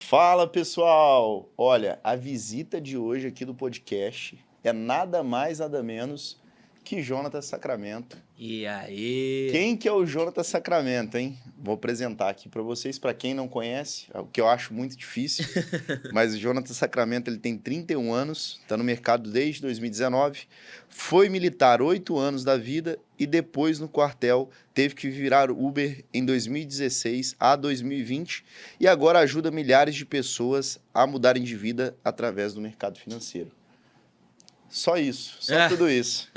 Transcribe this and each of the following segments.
Fala, pessoal! Olha, a visita de hoje aqui do podcast é nada mais, nada menos que Jonathan Sacramento. E aí? Quem que é o Jonathan Sacramento, hein? Vou apresentar aqui para vocês, para quem não conhece, o que eu acho muito difícil, mas o Jonathan Sacramento ele tem 31 anos, está no mercado desde 2019, foi militar 8 anos da vida e depois no quartel teve que virar Uber em 2016 a 2020 e agora ajuda milhares de pessoas a mudarem de vida através do mercado financeiro. Só isso, só tudo isso.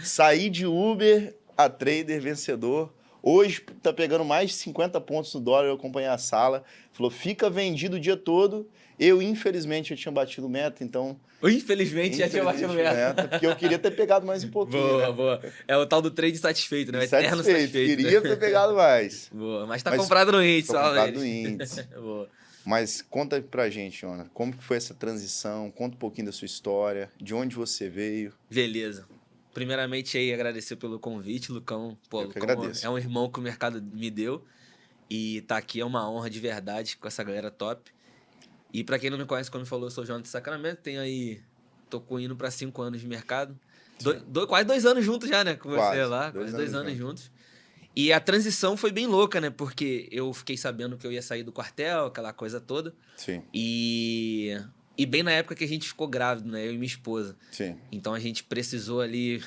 Saí de Uber a trader vencedor. Hoje tá pegando mais de 50 pontos no dólar, eu acompanhei a sala. Falou, fica vendido o dia todo. Eu, infelizmente, eu tinha batido meta, então... Infelizmente já tinha batido meta. Porque eu queria ter pegado mais um pouquinho, boa, né? Boa. É o tal do trade satisfeito, né? O eterno satisfeito. Queria ter pegado mais. Boa, mas tá comprado no índice. Tá comprado no índice. Boa. Mas conta pra gente, Jonathan, como que foi essa transição? Conta um pouquinho da sua história, de onde você veio. Beleza. Primeiramente aí agradecer pelo convite, Lucão. Pô, eu que Lucão agradeço. É um irmão que o mercado me deu e tá aqui é uma honra de verdade com essa galera top. E pra quem não me conhece, como falou, eu sou o Jonathan Sacramento, tenho aí, tô indo pra 5 anos de mercado. Quase 2 anos juntos já, né, com você lá, quase 2 anos juntos. E a transição foi bem louca, né? Porque eu fiquei sabendo que eu ia sair do quartel, aquela coisa toda. Sim. E bem na época que a gente ficou grávido, né? Eu e minha esposa. Sim. Então a gente precisou ali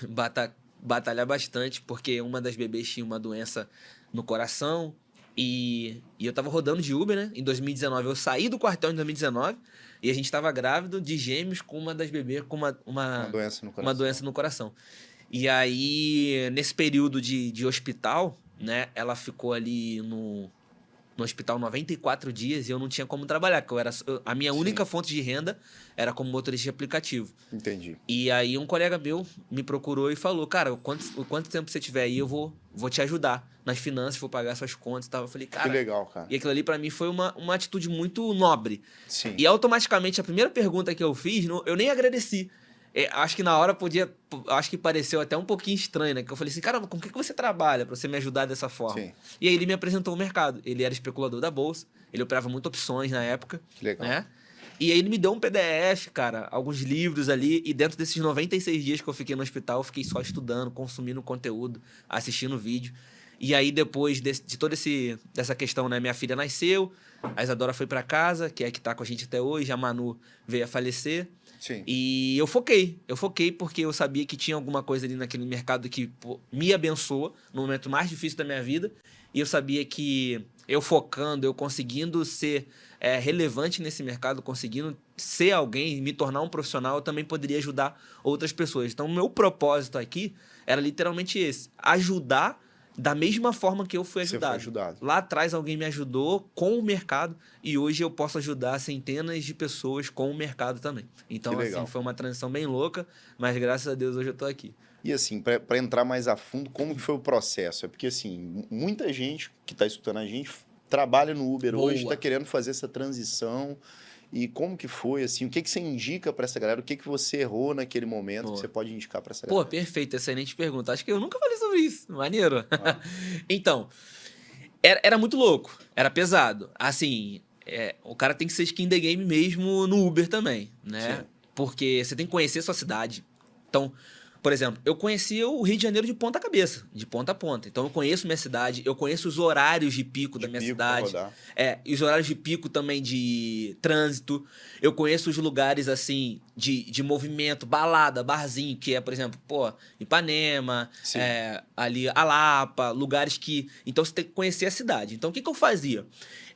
batalhar bastante, porque uma das bebês tinha uma doença no coração. E eu tava rodando de Uber, né? Em 2019. Eu saí do quartel em 2019 e a gente tava grávido de gêmeos com uma das bebês com uma doença no coração. E aí, nesse período de hospital, né, ela ficou ali no hospital 94 dias e eu não tinha como trabalhar, porque a minha única fonte de renda era como motorista de aplicativo. Entendi. E aí um colega meu me procurou e falou, cara, o quanto tempo você tiver aí, eu vou te ajudar nas finanças, vou pagar suas contas e tal. Eu falei, cara... Que legal, cara. E aquilo ali pra mim foi uma atitude muito nobre. Sim. E automaticamente, a primeira pergunta que eu fiz, eu nem agradeci. Acho que na hora acho que pareceu até um pouquinho estranho, né? Que eu falei assim, caramba, com o que você trabalha pra você me ajudar dessa forma? Sim. E aí ele me apresentou o mercado. Ele era especulador da bolsa, ele operava muitas opções na época. Que legal. Né? E aí ele me deu um PDF, cara, alguns livros ali, e dentro desses 96 dias que eu fiquei no hospital, eu fiquei só estudando, consumindo conteúdo, assistindo vídeo. E aí depois de toda dessa questão, né? Minha filha nasceu, a Isadora foi pra casa, que é a que tá com a gente até hoje, a Manu veio a falecer. Sim. E eu foquei porque eu sabia que tinha alguma coisa ali naquele mercado que me abençoa no momento mais difícil da minha vida. E eu sabia que eu focando, eu conseguindo ser relevante nesse mercado, conseguindo ser alguém, me tornar um profissional, eu também poderia ajudar outras pessoas. Então, o meu propósito aqui era literalmente esse: ajudar da mesma forma que eu fui ajudado. Você foi ajudado. Lá atrás alguém me ajudou com o mercado e hoje eu posso ajudar centenas de pessoas com o mercado também. Então, assim, foi uma transição bem louca, mas graças a Deus hoje eu tô aqui. E assim, para entrar mais a fundo, como que foi o processo? É porque assim, muita gente que está escutando a gente trabalha no Uber hoje, está querendo fazer essa transição. E como que foi, assim, o que você indica para essa galera? O que você errou naquele momento que você pode indicar para essa galera? Pô, perfeito, excelente pergunta. Acho que eu nunca falei sobre isso. Maneiro. Então, era muito louco, era pesado. Assim, o cara tem que ser skin the game mesmo no Uber também, né? Sim. Porque você tem que conhecer a sua cidade. Então, por exemplo, eu conhecia o Rio de Janeiro de ponta cabeça, de ponta a ponta. Então, eu conheço minha cidade, eu conheço os horários de pico da minha cidade. E os horários de pico também de trânsito. Eu conheço os lugares, assim, de movimento, balada, barzinho, que é, por exemplo, Ipanema, ali a Lapa, lugares que... Então, você tem que conhecer a cidade. Então, o que eu fazia?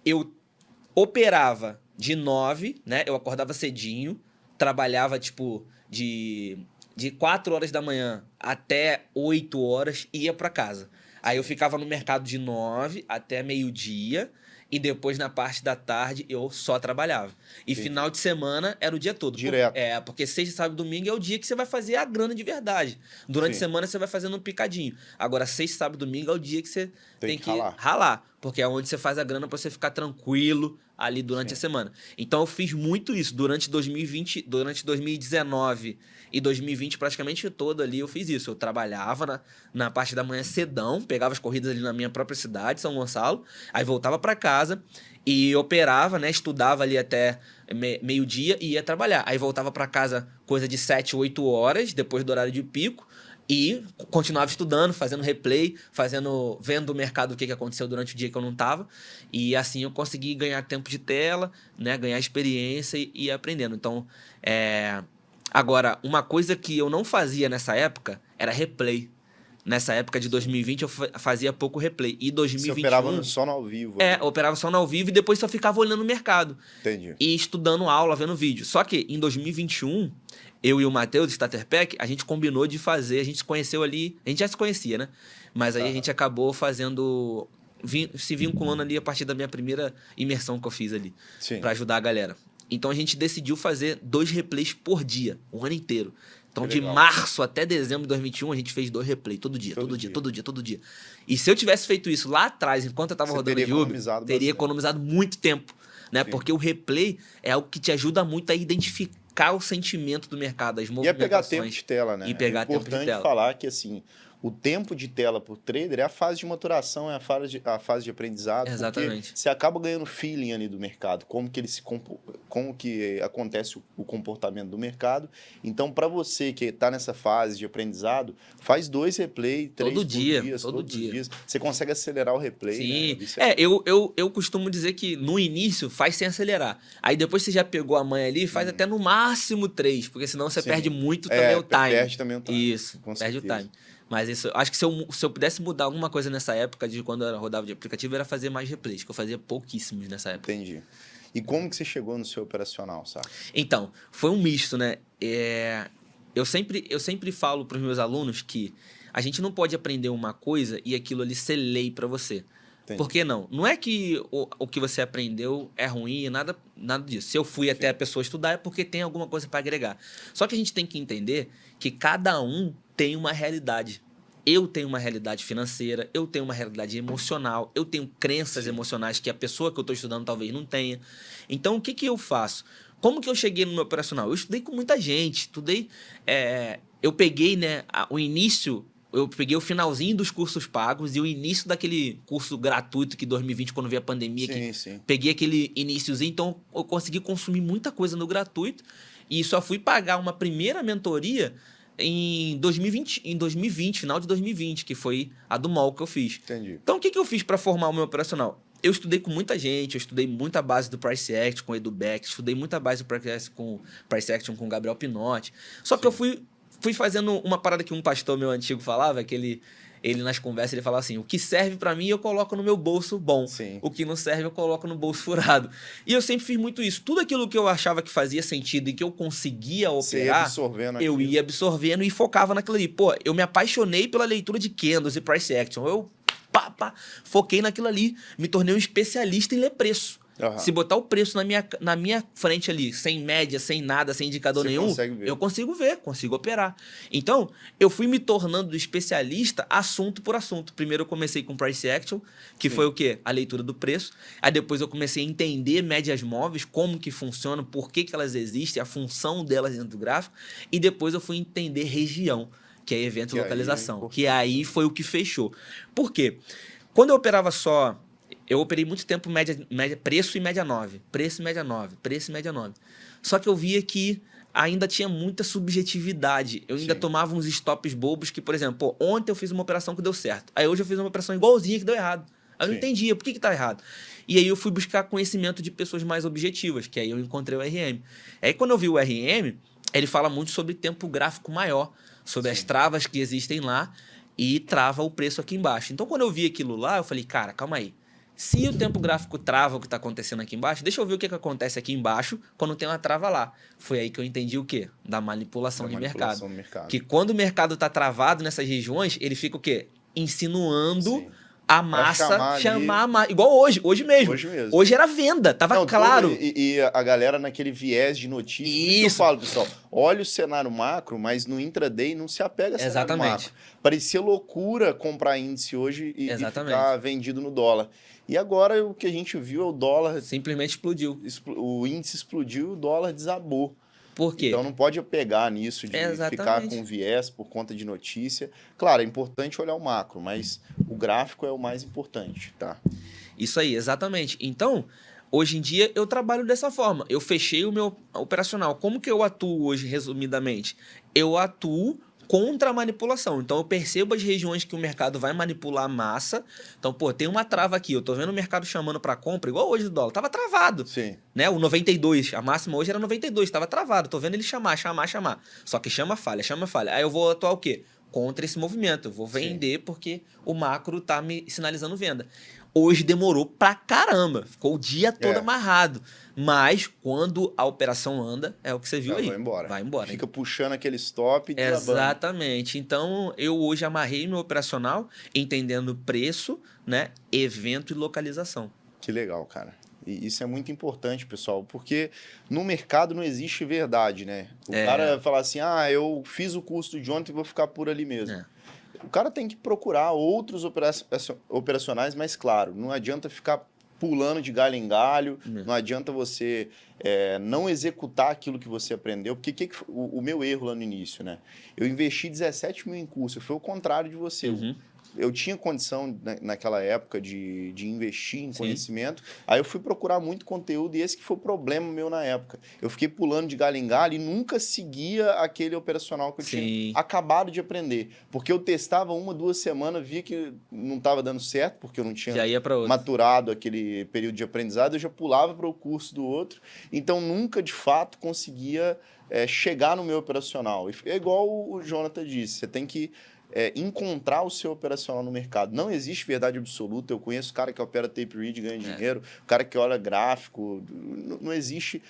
Eu operava de 9, né? Eu acordava cedinho, trabalhava, tipo, de 4 horas da manhã até 8 horas, ia para casa. Aí eu ficava no mercado de 9 até meio-dia e depois na parte da tarde eu só trabalhava. E final de semana era o dia todo. Direto. Porque sexta, sábado e domingo é o dia que você vai fazer a grana de verdade. Durante a semana você vai fazendo um picadinho. Agora, sexta, sábado e domingo é o dia que você tem que ralar. Porque é onde você faz a grana para você ficar tranquilo ali durante Sim. a semana. Então eu fiz muito isso durante 2020, durante 2019 e 2020 praticamente todo ali eu fiz isso. Eu trabalhava na parte da manhã cedão, pegava as corridas ali na minha própria cidade, São Gonçalo, aí voltava para casa e operava, né? Estudava ali até meio-dia e ia trabalhar. Aí voltava para casa coisa de 7, 8 horas, depois do horário de pico. E continuava estudando, fazendo replay, vendo o mercado, o que aconteceu durante o dia que eu não estava. E assim eu consegui ganhar tempo de tela, né? Ganhar experiência e ir aprendendo. Então, agora, uma coisa que eu não fazia nessa época era replay. Nessa época de 2020 eu fazia pouco replay. E 2021... Você operava só no ao vivo? Eu operava só no ao vivo e depois só ficava olhando o mercado. Entendi. E estudando aula, vendo vídeo. Só que em 2021, eu e o Matheus, do Starter Pack, a gente combinou de fazer, a gente se conheceu ali, a gente já se conhecia, né? Mas aí a gente acabou fazendo, se vinculando ali a partir da minha primeira imersão que eu fiz ali, para ajudar a galera. Então a gente decidiu fazer 2 replays por dia, o ano inteiro. Então, de março até dezembro de 2021, a gente fez 2 replays todo dia. E se eu tivesse feito isso lá atrás, enquanto eu estava rodando de Uber, teria economizado muito tempo, né? Sim. Porque o replay é algo que te ajuda muito a identificar o sentimento do mercado, as movimentações. E pegar tempo de tela, né? E pegar tempo de tela. É importante falar que, assim, o tempo de tela por trader é a fase de maturação, é a fase de aprendizado. Exatamente. Porque você acaba ganhando feeling ali do mercado, como que acontece o comportamento do mercado. Então, para você que está nessa fase de aprendizado, faz 2 replay, 3 todos os dias. Você consegue acelerar o replay. Sim. Né? Eu costumo dizer que no início faz sem acelerar. Aí depois você já pegou a manha ali, faz até no máximo 3, porque senão você perde muito também o time. Perde também o time. Isso, perde o time. Mas isso, acho que se eu pudesse mudar alguma coisa nessa época, de quando eu rodava de aplicativo, era fazer mais replays, que eu fazia pouquíssimos nessa época. Entendi. E como que você chegou no seu operacional, sabe? Então, foi um misto, né? Eu sempre falo para os meus alunos que a gente não pode aprender uma coisa e aquilo ali ser lei para você. Entendi. Por que não? Não é que o que você aprendeu é ruim, nada disso. Se eu fui até a pessoa estudar é porque tem alguma coisa para agregar. Só que a gente tem que entender que cada um tem uma realidade. Eu tenho uma realidade financeira, eu tenho uma realidade emocional, eu tenho crenças emocionais que a pessoa que eu estou estudando talvez não tenha. Então, o que eu faço? Como que eu cheguei no meu operacional? Eu estudei com muita gente, eu peguei, né, o início... Eu peguei o finalzinho dos cursos pagos e o início daquele curso gratuito que 2020, quando veio a pandemia, peguei aquele iniciozinho, então eu consegui consumir muita coisa no gratuito e só fui pagar uma primeira mentoria em 2020, final de 2020, que foi a do MOL que eu fiz. Entendi. Então, o que eu fiz para formar o meu operacional? Eu estudei com muita gente, eu estudei muita base do Price Action com o Edu Beck, estudei muita base do Price Action com o Gabriel Pinotti. Só que eu fui fazendo uma parada que um pastor meu antigo falava, que ele nas conversas ele falava assim, o que serve para mim eu coloco no meu bolso bom, o que não serve eu coloco no bolso furado. E eu sempre fiz muito isso. Tudo aquilo que eu achava que fazia sentido e que eu conseguia operar, eu ia absorvendo e focava naquilo ali. Pô, eu me apaixonei pela leitura de candles e price action. Eu foquei naquilo ali, me tornei um especialista em ler preço. Uhum. Se botar o preço na minha frente ali, sem média, sem nada, sem indicador nenhum, eu consigo ver, consigo operar. Então, eu fui me tornando especialista assunto por assunto. Primeiro eu comecei com Price Action, que foi o quê? A leitura do preço. Aí depois eu comecei a entender médias móveis, como que funcionam, por que elas existem, a função delas dentro do gráfico. E depois eu fui entender região, que é evento e localização. Que aí foi o que fechou. Por quê? Quando eu operava só... Eu operei muito tempo preço e média 9. Preço e média 9. Preço e média 9. Só que eu via que ainda tinha muita subjetividade. Eu ainda tomava uns stops bobos que, por exemplo, ontem eu fiz uma operação que deu certo. Aí hoje eu fiz uma operação igualzinha que deu errado. Aí eu não entendia por que tá errado. E aí eu fui buscar conhecimento de pessoas mais objetivas, que aí eu encontrei o RM. Aí quando eu vi o RM, ele fala muito sobre tempo gráfico maior, sobre as travas que existem lá e trava o preço aqui embaixo. Então quando eu vi aquilo lá, eu falei, cara, calma aí. Se o tempo gráfico trava o que está acontecendo aqui embaixo, deixa eu ver o que acontece aqui embaixo quando tem uma trava lá. Foi aí que eu entendi o quê? Da manipulação de mercado. Que quando o mercado está travado nessas regiões, ele fica o quê? Insinuando a massa, chamar a massa. Igual hoje mesmo. Hoje mesmo. Hoje era venda, tava Não, claro. E a galera naquele viés de notícia. Por isso que eu falo, pessoal, olha o cenário macro, mas no intraday não se apega a cenário macro. Parecia loucura comprar índice hoje e ficar vendido no dólar. E agora o que a gente viu é o dólar... Simplesmente explodiu. O índice explodiu e o dólar desabou. Por quê? Então não pode apegar nisso de ficar com viés por conta de notícia. Claro, é importante olhar o macro, mas o gráfico é o mais importante, tá? Isso aí, exatamente. Então, hoje em dia eu trabalho dessa forma. Eu fechei o meu operacional. Como que eu atuo hoje, resumidamente? Eu atuo contra a manipulação. Então, eu percebo as regiões que o mercado vai manipular a massa. Então, pô, tem uma trava aqui. Eu tô vendo o mercado chamando para compra, igual hoje do dólar. Tava travado. Sim. Né? O 92, a máxima hoje era 92, tava travado. Tô vendo ele chamar. Só que chama falha. Aí eu vou atuar o quê? Contra esse movimento. Eu vou vender porque o macro tá me sinalizando venda. Hoje demorou pra caramba. Ficou o dia todo amarrado. Mas quando a operação anda, é o que você viu aí. Vai embora. Fica puxando aquele stop e desabando. Exatamente. Então, eu hoje amarrei meu operacional entendendo preço, né, evento e localização. Que legal, cara. E isso é muito importante, pessoal, porque no mercado não existe verdade, né? O cara fala assim, eu fiz o custo de ontem e vou ficar por ali mesmo. O cara tem que procurar outros operacionais, mas claro, não adianta ficar pulando de galho em galho, não adianta você não executar aquilo que você aprendeu, porque o meu erro lá no início, né? Eu investi 17 mil em curso, foi o contrário de você. Eu tinha condição naquela época de investir em conhecimento, aí eu fui procurar muito conteúdo e esse que foi o problema meu na época. Eu fiquei pulando de galho em galho e nunca seguia aquele operacional que eu tinha acabado de aprender. Porque eu testava 1, 2 semanas, via que não estava dando certo, porque eu não tinha maturado aquele período de aprendizado, eu já pulava para o curso do outro. Então, nunca, de fato, conseguia chegar no meu operacional. É igual o Jonathan disse, você tem que encontrar o seu operacional no mercado. Não existe verdade absoluta. Eu conheço cara que opera tape read e ganha dinheiro, cara que olha gráfico. Não existe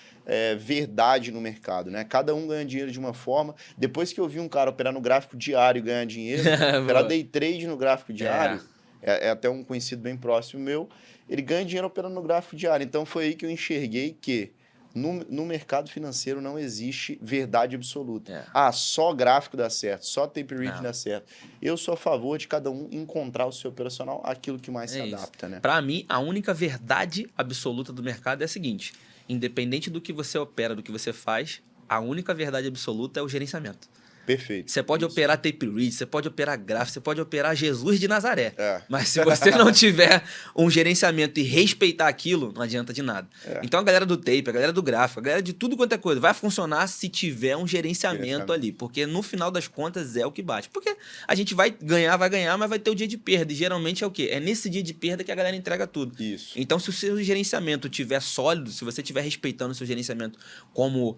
verdade no mercado, né? Cada um ganha dinheiro de uma forma. Depois que eu vi um cara operar no gráfico diário e ganhar dinheiro, operar day trade no gráfico diário, é até um conhecido bem próximo meu, ele ganha dinheiro operando no gráfico diário. Então foi aí que eu enxerguei que no mercado financeiro não existe verdade absoluta. Só gráfico dá certo, só tape read dá certo. Eu sou a favor de cada um encontrar o seu operacional, aquilo que mais se adapta, né? Para mim, a única verdade absoluta do mercado é a seguinte: independente do que você opera, do que você faz, a única verdade absoluta é o gerenciamento. Perfeito. Você pode operar tape read, você pode operar gráfico, você pode operar Jesus de Nazaré. Mas se você não tiver um gerenciamento e respeitar aquilo, não adianta de nada. Então a galera do tape, a galera do gráfico, a galera de tudo quanto é coisa, vai funcionar se tiver um gerenciamento ali. Porque no final das contas é o que bate. Porque a gente vai ganhar, mas vai ter o dia de perda. E geralmente é o quê? É nesse dia de perda que a galera entrega tudo. Isso. Então se o seu gerenciamento estiver sólido, se você estiver respeitando o seu gerenciamento como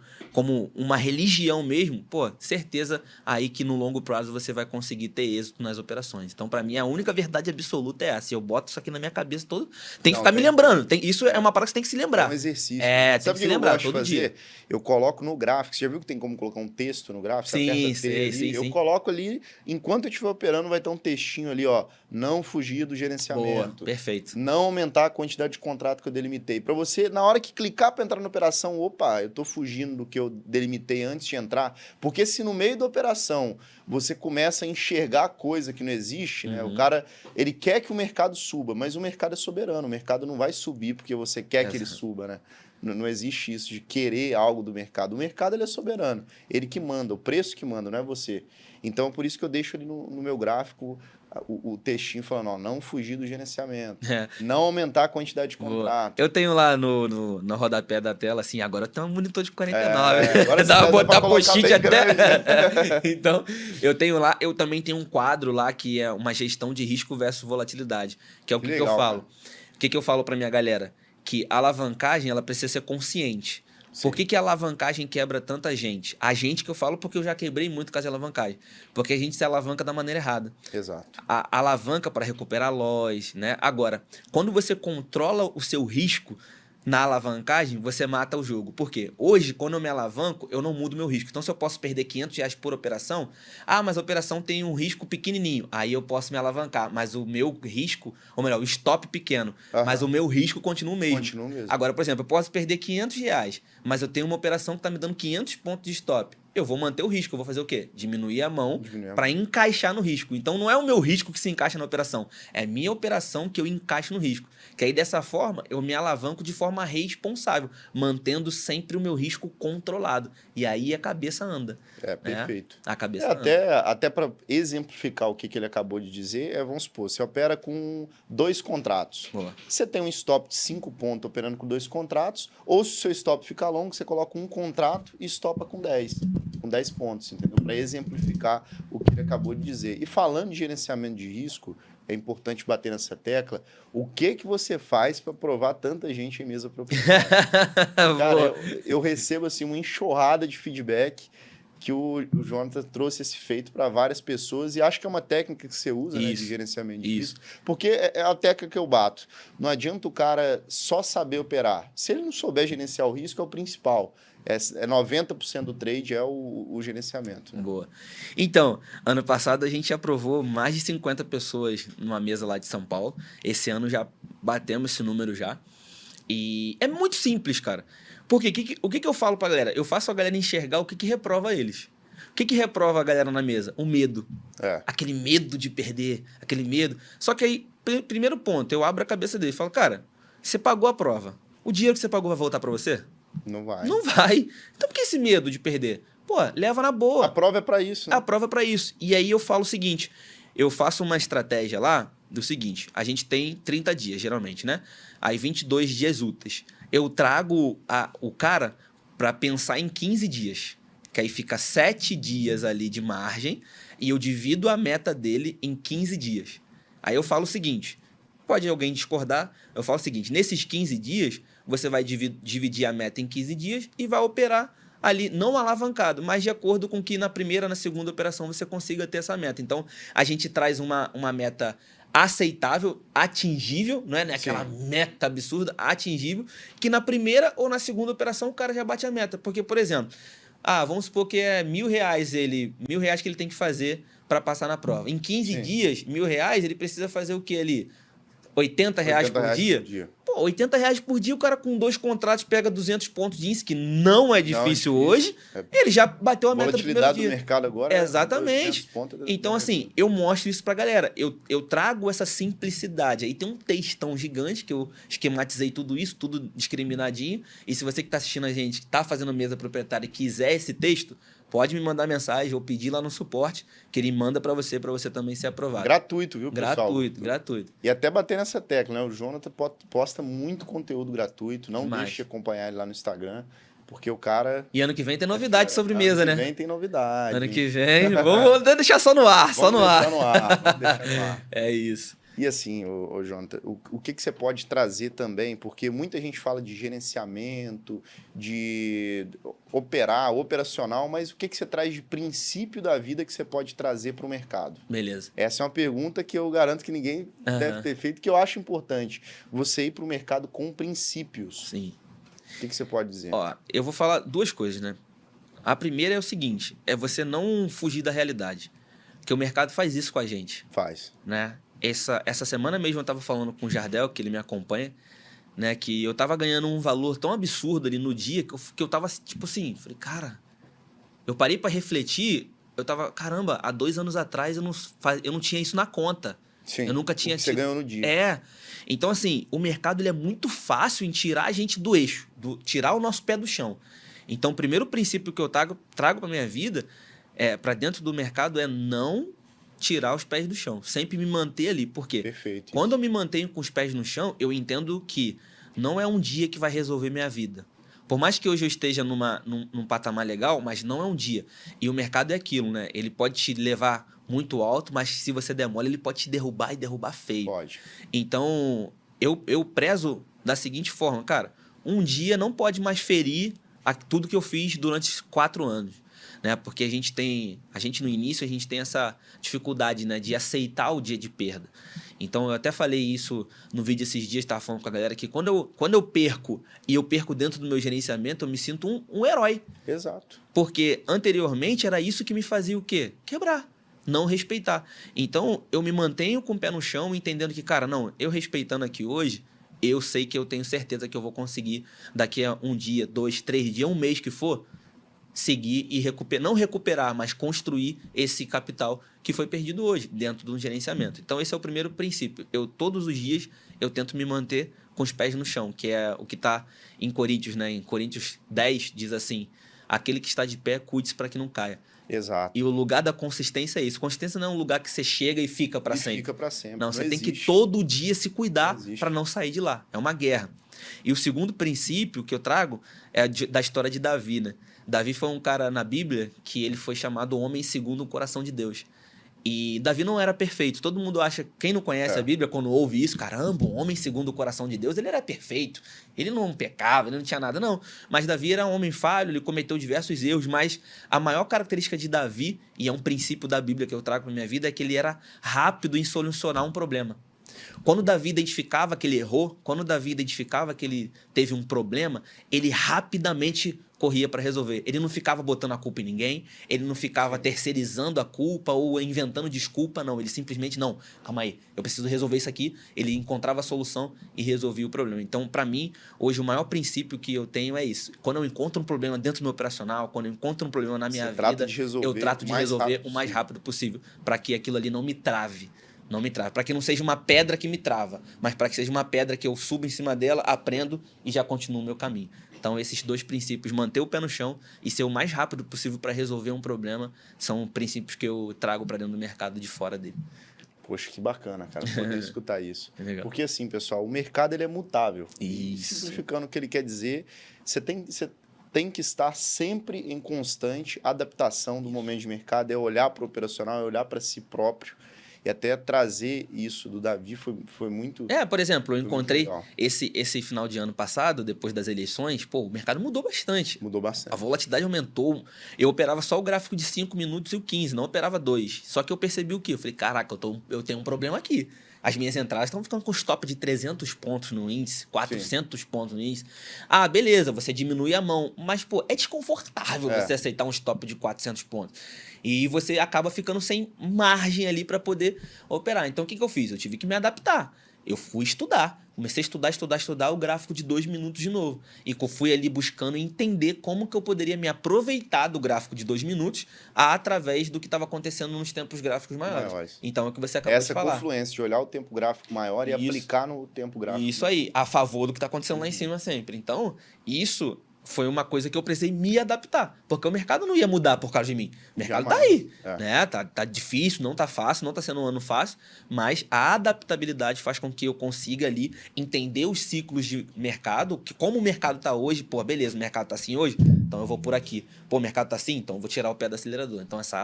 uma religião mesmo, pô, certeza aí que no longo prazo você vai conseguir ter êxito nas operações. Então, para mim, a única verdade absoluta é essa. Eu boto isso aqui na minha cabeça todo. Tem que ficar me lembrando. Isso é uma parada que você tem que se lembrar. É um exercício. Tem que se lembrar todo dia. Eu coloco no gráfico. Você já viu que tem como colocar um texto no gráfico? Sim. Eu coloco ali, enquanto eu estiver operando, vai ter um textinho ali, ó. Não fugir do gerenciamento. Boa, perfeito. Não aumentar a quantidade de contrato que eu delimitei. Para você, na hora que clicar para entrar na operação, opa, eu tô fugindo do que eu delimitei antes de entrar. Porque se no meio da operação você começa a enxergar coisa que não existe, né? O cara, ele quer que o mercado suba, mas o mercado é soberano. O mercado não vai subir porque você quer que ele suba, né? Não existe isso de querer algo do mercado. O mercado, ele é soberano. Ele que manda, o preço que manda, não é você. Então, é por isso que eu deixo ali no meu gráfico o textinho falando, ó, não fugir do gerenciamento, não aumentar a quantidade de contrato. Eu tenho lá no rodapé da tela, assim, agora tem um monitor de 49. Agora dá pra botar post-it até. Então, eu tenho lá, eu também tenho um quadro lá que é uma gestão de risco versus volatilidade, que é o que eu falo. Cara. O que eu falo pra minha galera? Que a alavancagem, ela precisa ser consciente. Por que a alavancagem quebra tanta gente? A gente que eu falo porque eu já quebrei muito com as alavancagem. Porque a gente se alavanca da maneira errada. Exato. A alavanca para recuperar loss, né? Agora, quando você controla o seu risco, na alavancagem, você mata o jogo. Por quê? Hoje, quando eu me alavanco, eu não mudo meu risco. Então, se eu posso perder R$ 500 por operação, mas a operação tem um risco pequenininho. Aí eu posso me alavancar, mas o meu risco, ou melhor, o stop pequeno, mas o meu risco continua o mesmo. Continua mesmo. Agora, por exemplo, eu posso perder R$ 500, mas eu tenho uma operação que está me dando 500 pontos de stop. Eu vou manter o risco. Eu vou fazer o quê? Diminuir a mão para encaixar no risco. Então, não é o meu risco que se encaixa na operação. É minha operação que eu encaixo no risco. Que aí, dessa forma, eu me alavanco de forma responsável, mantendo sempre o meu risco controlado. E aí a cabeça anda. Perfeito. A cabeça anda. Até para exemplificar o que ele acabou de dizer, vamos supor, você opera com 2 contratos. Boa. Você tem um stop de 5 pontos operando com 2 contratos, ou se o seu stop ficar longo, você coloca um contrato e stopa com 10 pontos, entendeu? Para exemplificar o que ele acabou de dizer. E falando de gerenciamento de risco, é importante bater nessa tecla. O que você faz para provar tanta gente em mesa proprietária? Cara, eu recebo assim uma enxurrada de feedback que o Jonathan trouxe esse feito para várias pessoas e acho que é uma técnica que você usa, né, de gerenciamento de risco, porque é a técnica que eu bato. Não adianta o cara só saber operar. Se ele não souber gerenciar o risco, é o principal. 90% do trade é o gerenciamento. Né? Boa. Então, ano passado a gente aprovou mais de 50 pessoas numa mesa lá de São Paulo. Esse ano já batemos esse número já. E é muito simples, cara. Porque o que eu falo pra galera? Eu faço a galera enxergar o que reprova eles. O que reprova a galera na mesa? O medo. Aquele medo de perder, aquele medo. Só que aí, primeiro ponto, eu abro a cabeça dele e falo, cara, você pagou a prova. O dinheiro que você pagou vai voltar pra você? Não vai. Não vai. Então por que esse medo de perder? Pô, leva na boa. A prova é pra isso. Né? A prova é pra isso. E aí eu falo o seguinte, eu faço uma estratégia lá do seguinte, a gente tem 30 dias, geralmente, né? Aí 22 dias úteis. Eu trago o cara para pensar em 15 dias. Que aí fica 7 dias ali de margem e eu divido a meta dele em 15 dias. Aí eu falo o seguinte, pode alguém discordar, eu falo o seguinte, nesses 15 dias, você vai dividir a meta em 15 dias e vai operar ali, não alavancado, mas de acordo com que na primeira, na segunda operação você consiga ter essa meta. Então, a gente traz uma meta aceitável, atingível, não é aquela meta absurda, atingível, que na primeira ou na segunda operação o cara já bate a meta. Porque, por exemplo, vamos supor que é R$1.000 que ele tem que fazer para passar na prova. Em 15 dias, R$1.000, ele precisa fazer o que ali? R$80 por dia? Pô, R$80 por dia, o cara com 2 contratos pega 200 pontos de índice, que não é difícil hoje. Ele já bateu a meta do primeiro dia. Volatilidade do mercado agora Exatamente. Então, assim, eu mostro isso pra galera. Eu trago essa simplicidade. Aí tem um textão gigante que eu esquematizei tudo isso, tudo discriminadinho. E se você que tá assistindo a gente, que tá fazendo mesa proprietária e quiser esse texto, pode me mandar mensagem ou pedir lá no suporte, que ele manda para você também ser aprovado. Gratuito, viu, pessoal? Gratuito. E até bater nessa tecla, né? O Jonathan posta muito conteúdo gratuito, não deixe de acompanhar ele lá no Instagram, porque o cara... E ano que vem tem novidade sobre mesa, né? Ano que vem tem novidade. Ano que vem, vamos deixar só no ar, Vamos deixar no ar. É isso. E assim, ô Jonathan, o que você pode trazer também, porque muita gente fala de gerenciamento, de operacional, mas o que você traz de princípio da vida que você pode trazer para o mercado? Beleza. Essa é uma pergunta que eu garanto que ninguém deve ter feito, que eu acho importante. Você ir para o mercado com princípios. Sim. O que você pode dizer? Eu vou falar 2 coisas, né? A primeira é o seguinte, é você não fugir da realidade. Porque o mercado faz isso com a gente. Faz. Né? Essa semana mesmo eu estava falando com o Jardel, que ele me acompanha, né? Que eu estava ganhando um valor tão absurdo ali no dia que eu estava tipo assim, falei, cara, eu parei para refletir, eu tava, caramba, há 2 anos atrás eu não tinha isso na conta. Sim, eu nunca tinha o que você ganhou no dia. Então assim, o mercado ele é muito fácil em tirar a gente do eixo, tirar o nosso pé do chão. Então o primeiro princípio que eu trago para minha vida, para dentro do mercado, é não tirar os pés do chão, sempre me manter ali, porque Perfeito, quando eu me mantenho com os pés no chão, eu entendo que não é um dia que vai resolver minha vida. Por mais que hoje eu esteja num patamar legal, mas não é um dia. E o mercado é aquilo, né? Ele pode te levar muito alto, mas se você der mole, ele pode te derrubar e derrubar feio. Pode. Então, eu prezo da seguinte forma, cara, um dia não pode mais ferir tudo que eu fiz durante 4 anos. né? Porque a gente no início, a gente tem essa dificuldade, né, de aceitar o dia de perda. Então, eu até falei isso no vídeo esses dias, estava falando com a galera, que quando eu perco, e eu perco dentro do meu gerenciamento, eu me sinto um herói. Exato. Porque anteriormente era isso que me fazia o quê? Quebrar. Não respeitar. Então, eu me mantenho com o pé no chão, entendendo que, cara, não, eu respeitando aqui hoje, eu sei que eu tenho certeza que eu vou conseguir, daqui a 1 dia, 2, 3 dias, 1 mês que for, seguir e não recuperar, mas construir esse capital que foi perdido hoje, dentro do gerenciamento. Então, esse é o primeiro princípio. Todos os dias, eu tento me manter com os pés no chão, que é o que está em Coríntios, né? Em Coríntios 10, diz assim, aquele que está de pé, cuide-se para que não caia. Exato. E o lugar da consistência é isso. Consistência não é um lugar que você chega e fica para sempre. Fica para sempre. Não, você tem que todo dia se cuidar para não sair de lá. É uma guerra. E o segundo princípio que eu trago é da história de Davi, né? Davi foi um cara na Bíblia que ele foi chamado homem segundo o coração de Deus. E Davi não era perfeito. Todo mundo acha, quem não conhece a Bíblia, quando ouve isso, caramba, um homem segundo o coração de Deus, ele era perfeito. Ele não pecava, ele não tinha nada, não. Mas Davi era um homem falho, ele cometeu diversos erros, mas a maior característica de Davi, e é um princípio da Bíblia que eu trago para minha vida, é que ele era rápido em solucionar um problema. Quando Davi identificava que ele errou, quando Davi identificava que ele teve um problema, ele rapidamente corria para resolver. Ele não ficava botando a culpa em ninguém, ele não ficava terceirizando a culpa ou inventando desculpa, não. Ele simplesmente, não, calma aí, eu preciso resolver isso aqui. Ele encontrava a solução e resolvia o problema. Então, para mim, hoje o maior princípio que eu tenho é isso. Quando eu encontro um problema dentro do meu operacional, quando eu encontro um problema na minha vida, eu trato de resolver o mais rápido possível, para que aquilo ali não me trave. Não me trava. Para que não seja uma pedra que me trava, mas para que seja uma pedra que eu subo em cima dela, aprendo e já continuo o meu caminho. Então, esses 2 princípios, manter o pé no chão e ser o mais rápido possível para resolver um problema, são princípios que eu trago para dentro do mercado de fora dele. Poxa, que bacana, cara, poder escutar isso. É legal. Porque assim, pessoal, o mercado ele é mutável. Isso. Simplificando o que ele quer dizer, você tem que estar sempre em constante adaptação do momento de mercado, é olhar para o operacional, é olhar para si próprio. E até trazer isso do Davi foi muito... Por exemplo, eu encontrei esse final de ano passado, depois das eleições, o mercado mudou bastante. Mudou bastante. A volatilidade aumentou. Eu operava só o gráfico de 5 minutos e o 15, não operava 2. Só que eu percebi o quê? Eu falei, caraca, eu tenho um problema aqui. As minhas entradas estão ficando com stop de 300 pontos no índice, 400 Sim. pontos no índice. Ah, beleza, você diminui a mão. Mas, é desconfortável você aceitar um stop de 400 pontos. E você acaba ficando sem margem ali para poder operar. Então, o que eu fiz? Eu tive que me adaptar. Eu fui estudar. Comecei a estudar o gráfico de 2 minutos de novo. E eu fui ali buscando entender como que eu poderia me aproveitar do gráfico de 2 minutos através do que estava acontecendo nos tempos gráficos maiores. Então, é o que você acabou de falar. Essa confluência de olhar o tempo gráfico maior e aplicar no tempo gráfico. Isso aí, a favor do que está acontecendo lá em cima sempre. Então, isso foi uma coisa que eu precisei me adaptar, porque o mercado não ia mudar por causa de mim. O mercado tá aí, né? Tá difícil, não tá fácil, não tá sendo um ano fácil, mas a adaptabilidade faz com que eu consiga ali entender os ciclos de mercado, que como o mercado tá hoje, beleza, o mercado tá assim hoje, então eu vou por aqui. O mercado tá assim, então eu vou tirar o pé do acelerador. Então essa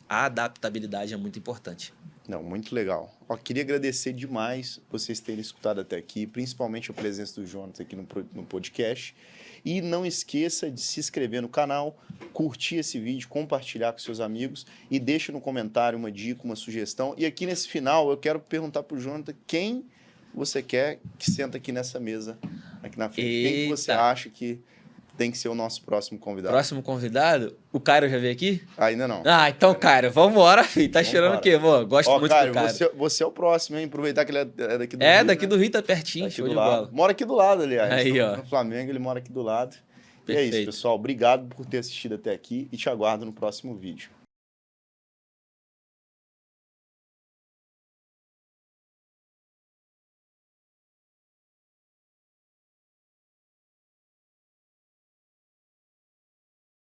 adaptabilidade é muito importante. Não, muito legal. Queria agradecer demais vocês terem escutado até aqui, principalmente a presença do Jonas aqui no podcast. E não esqueça de se inscrever no canal, curtir esse vídeo, compartilhar com seus amigos e deixa no comentário uma dica, uma sugestão. E aqui nesse final eu quero perguntar para o Jonathan quem você quer que senta aqui nessa mesa, aqui na frente. Quem que você acha que tem que ser o nosso próximo convidado? Próximo convidado? O Caio já veio aqui? Ainda não. Ah, então, Caio, vambora, filho. Tá esperando o quê, amor? Gosto muito Caio, do Caio. Você é o próximo, hein? Aproveitar que ele é daqui do Rio. Daqui do Rio, tá pertinho, show de bola. Mora aqui do lado, aliás. Aí, ó. No Flamengo, ele mora aqui do lado. Perfeito. E é isso, pessoal. Obrigado por ter assistido até aqui e te aguardo no próximo vídeo.